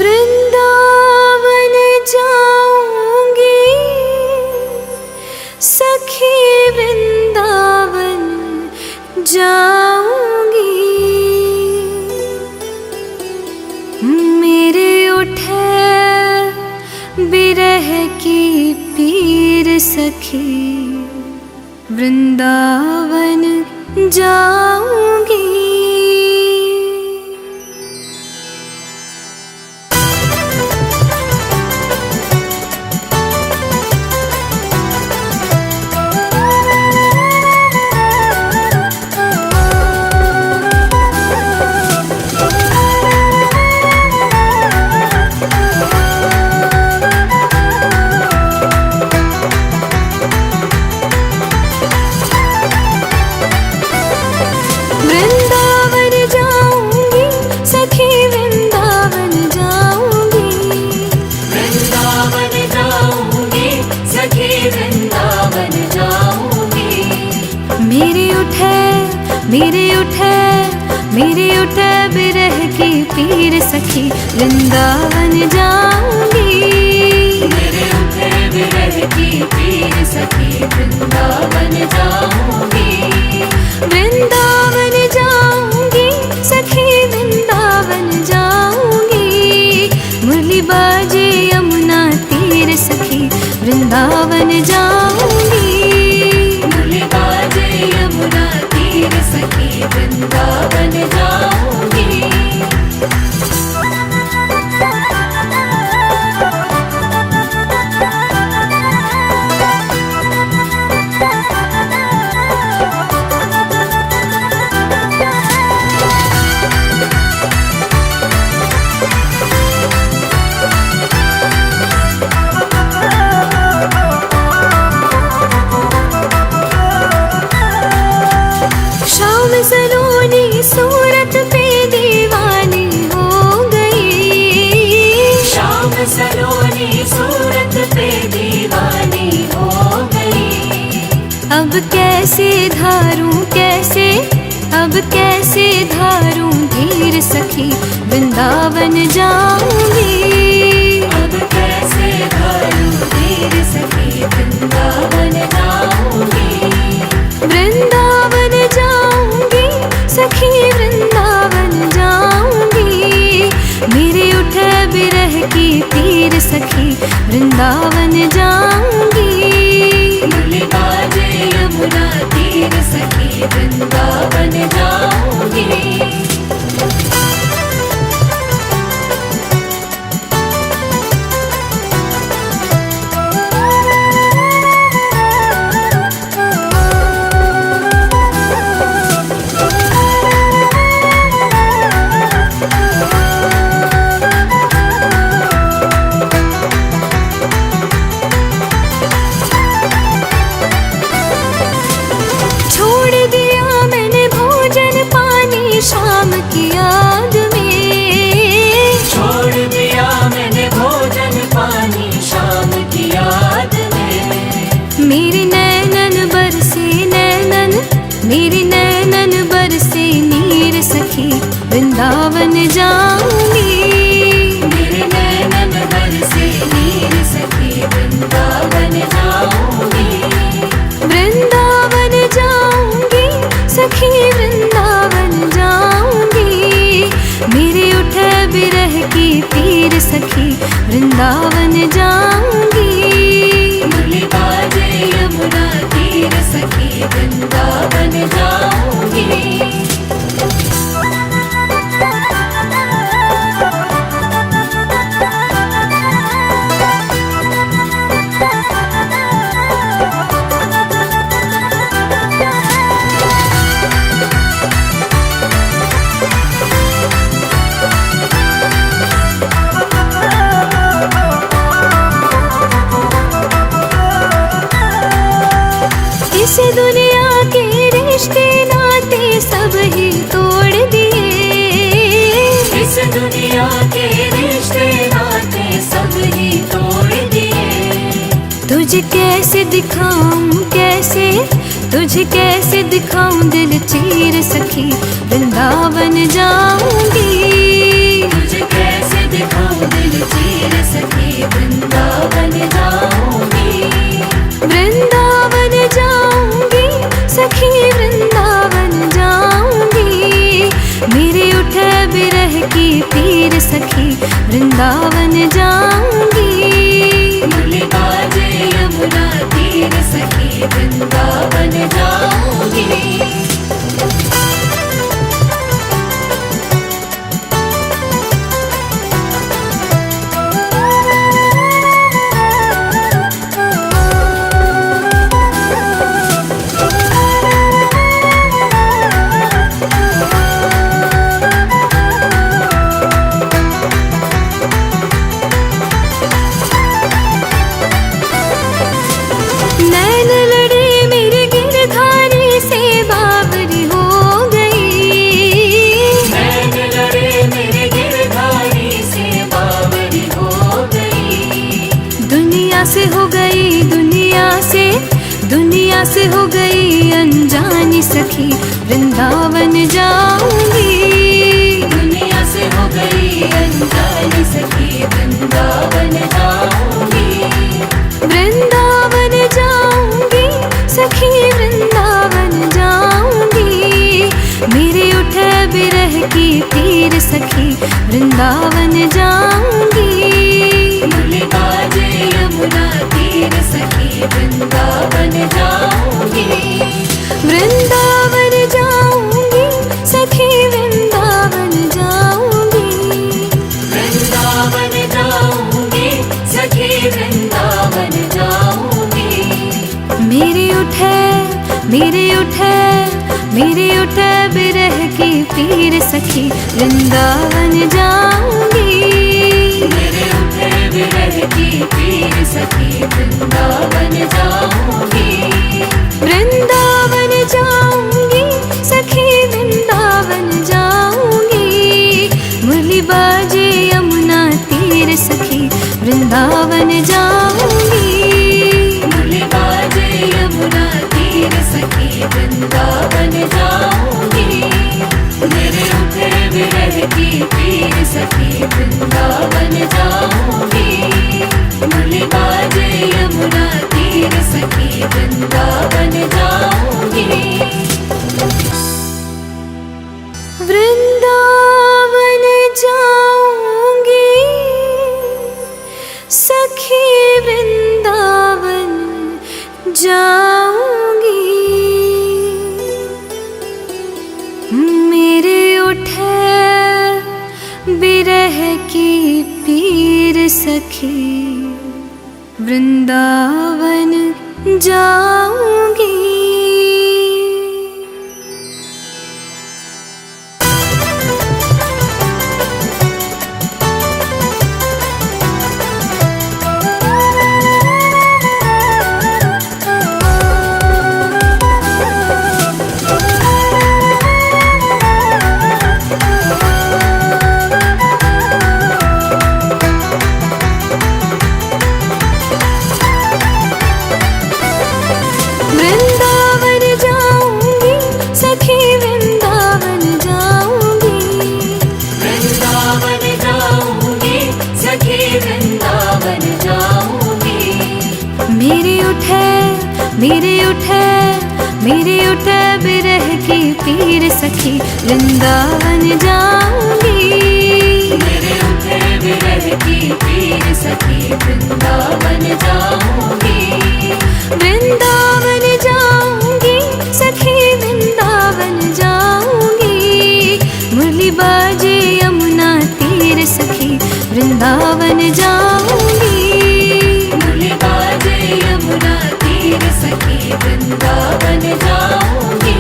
वृंदावन जाऊंगी सखी, वृंदावन जाऊंगी। मेरे उठे बिरह की पीर सखी, वृंदावन जाऊंगी। वृंदावन जाऊंगी सखी, वृंदावन जाऊंगी। वृंदावन जाऊंगी सखी, वृंदावन जाऊंगी। मेरे उठे बिरह की पीर सखी, वृंदावन जाऊंगी। मेरे उठे बिरह की पीर सखी, वृंदावन जाऊंगी। वृंदावन जाऊंगी सखी, वृंदावन जाऊंगी। मुरली बाजे यमुना तीर सखी, वृंदावन जाऊंगी। मुरली बाजे यमुना तीर सखी, वृंदावन जाऊंगी। शाम सलोनी सूरत पे दीवानी हो गई। शाम सलोनी सूरत पे दीवानी हो गई। अब कैसे धारूं धीर सखी, वृंदावन जाऊंगी। अब कैसे धारूं धीर सखी, वृंदावन जाऊंगी। वृंदावन जाऊंगी सखी, वृंदावन जाऊंगी। मेरे उठे बिरह की पीर सखी, वृंदावन जाऊंगी। मुरली बाजे यमुना तीर सखी, वृंदावन जाऊंगी। छोड़ दिया मैंने भोजन पानी शाम की याद में। छोड़ दिया मैंने भोजन पानी शाम की याद में। मेरे नैनन बरसे नीर सखी, वृंदावन जाऊंगी। मेरे नैनन बरसे नीर सखी, वृंदावन जाऊंगी। वृंदावन जाऊंगी सखी, वृंदावन जाऊंगी। मेरे उठे बिरह की पीर सखी, वृंदावन जाऊंगी। मुरली बाजे यमुना तीर सखी, वृंदावन जाऊंगी। इस दुनिया के रिश्ते नाते सब ही तोड़ दिए। इस दुनिया के रिश्ते नाते सब ही तोड़ दिए। तुझे कैसे दिखाऊं दिल चीर सखी, वृंदावन जाऊंगी। तुझे कैसे दिखाऊं वृंदावन जाऊंगी। मुरली बाजे यमुना तीर सखी वृंदावन जाऊंगी। नैन लड़े मेरे गिरधारी से बावरी हो गई। नैन लड़े मेरे गिरधारी से बावरी हो गई। दुनिया से हो गई, दुनिया से हो गई अनजानी सखी वृंदावन जाऊंगी। दुनिया से हो गई अनजानी सखी वृंदावन जाऊंगी। वृंदावन जाऊंगी सखी वृंदावन जाऊंगी। मेरे उठे बिरह की तीर सखी वृंदावन जाऊंगी। मुरली बाजे यमुना तीर सखी वृंदावन जाऊंगी। वृंदावन जाऊंगी सखी वृंदावन जाऊंगी। वृंदावन जाऊंगी सखी वृंदावन जाऊंगी। मेरे उठे बिरह की पीर सखी वृंदावन जाऊंगी। मेरे उठे विरह की पीर सखी वृंदावन जाऊंगी। वृंदावन जाऊंगी सखी वृंदावन जाऊंगी। मुरली बाजे यमुना तीर सखी वृंदावन जाऊंगी। मुरली बाजे यमुना तीर सखी वृंदावन जाऊंगी। मेरे उठे विरह की पीर सखी वृंदावन जाऊंगी। मुरली बाजे यमुना तीर सखी वृंदावन जाऊंगी। वृंदावन जाऊंगी सखी वृंदावन जाऊंगी। मेरे उठे बिरह की पीर सखी वृंदावन जाऊंगी। वृंदावन जाऊंगी सखी वृंदावन जाऊंगी। वृंदावन जाऊंगी सखी वृंदावन जाऊंगी। मेरे उठे बिरह की पीर सखी वृंदावन जाऊंगी। मेरे उठे विरह की पीर सखी वृंदावन जाऊंगी। वृंदावन जाऊंगी सखी वृंदावन जाऊंगी। मुरली बाजे यमुना तीर सखी वृंदावन जाऊंगी। मुरली बाजे यमुना तीर सखी वृंदावन जाऊंगी।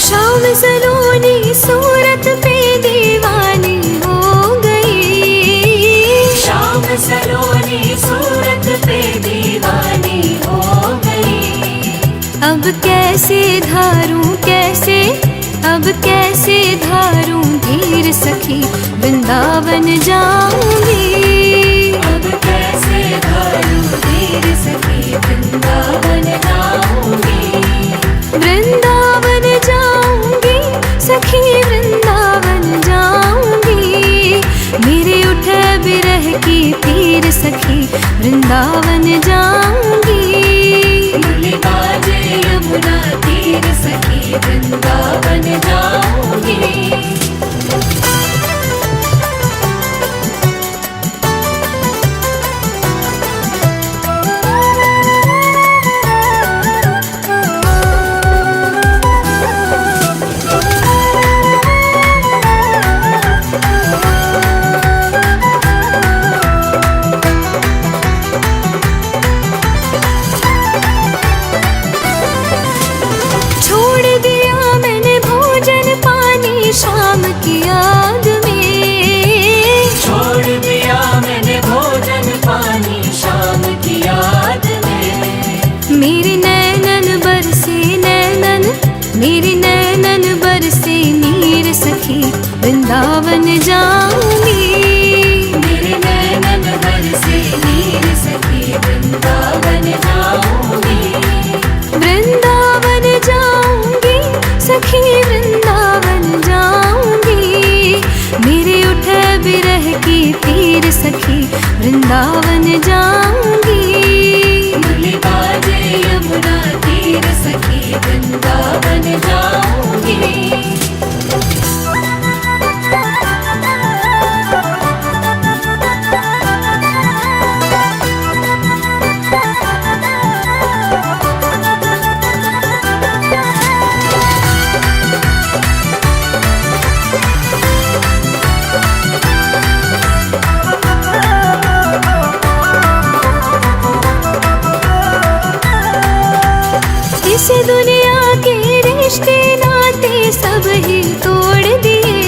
शाम सलोनी सूरत पे दीवानी हो गई। शाम सलोनी सूरत पे दीवानी हो गई। अब कैसे धारूं धीर सखी वृंदावन जाऊंगी। अब कैसे धारूं धीर सखी वृंदावन जाऊंगी। मुरली बाजे यमुना तीर सखी वृंदावन जाऊंगी। शाम की याद में छोड़ दिया मैंने भोजन पानी शाम की याद में। मेरे नैनन बरसे नैनन, मेरे नैनन बरसे नीर सखी वृंदावन जाऊंगी। मेरे नैनन बरसे नीर सखी वृंदावन जाऊंगी। वृंदावन जाऊंगी सखी वृंदावन जाऊंगी। मेरे उठे बिरह की तीर सखी वृंदावन जाऊंगी। मुरली बाजे यमुना तीर सखी वृंदावन जाऊंगी। इस दुनिया के रिश्ते नाते सब ही तोड़ दिए।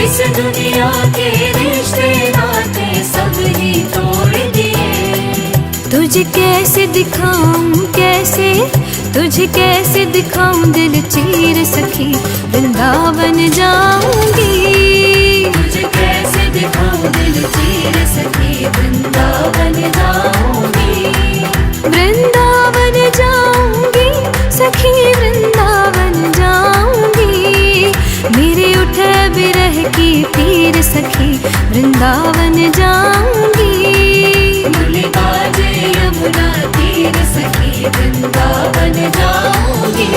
इस दुनिया के रिश्ते नाते सब ही तोड़ दिए। तुझे कैसे दिखाऊं कैसे, तुझे कैसे दिखाऊं दिल चीर सखी वृंदावन जाऊंगी। तुझे कैसे दिखाऊं दिल चीर सखी वृंदावन जाऊंगी। वृंदावन जाऊंगी सखी वृंदावन जाऊंगी। मेरे उठे बिरह की तीर सखी वृंदावन जाऊंगी। मुरली बाजे यमुना तीर सखी वृंदावन जाऊंगी।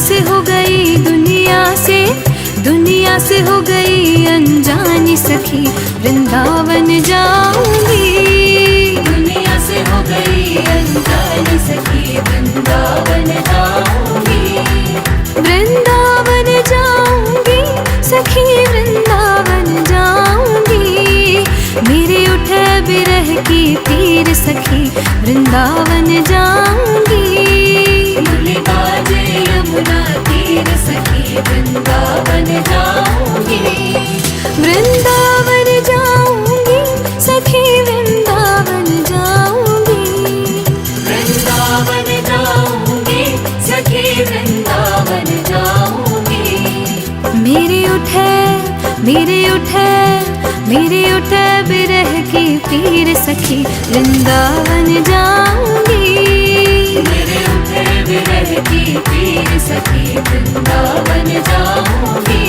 से हो गई दुनिया से हो गई अनजानी सखी वृंदावन जाऊंगी। दुनिया से हो गई अनजानी सखी वृंदावन जाऊंगी। वृंदावन जाऊंगी सखी वृंदावन जाऊंगी। मेरे उठे बिरह की तीर सखी वृंदावन जाऊंगी। मुरली बाजे यमुना तीर सखी वृंदावन जाऊंगी। वृंदावन जाऊंगी सखी वृंदावन जाऊंगी। वृंदावन जाऊंगी सखी वृंदावन जाऊंगी। मेरे उठे बिरह की तीर सखी वृंदावन जाऊंगी। मेरे उठे बिरह की तीर सखी वृंदावन जाऊंगी।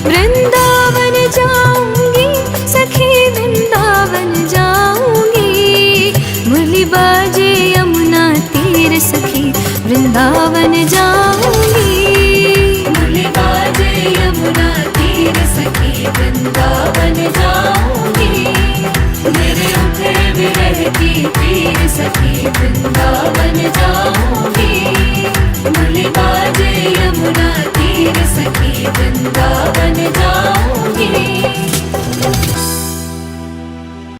वृंदावन जाऊंगी सखी वृंदावन जाऊंगी। मुरली बाजे यमुना तीर सखी वृंदावन जाऊंगी। मुरली बाजे यमुना तीर सखी वृंदावन जाऊंगी। मेरे उठे बिरह की तीर सखी वृंदावन जाऊंगी। मुरली बाजे यमुना तीर सखी वृंदावन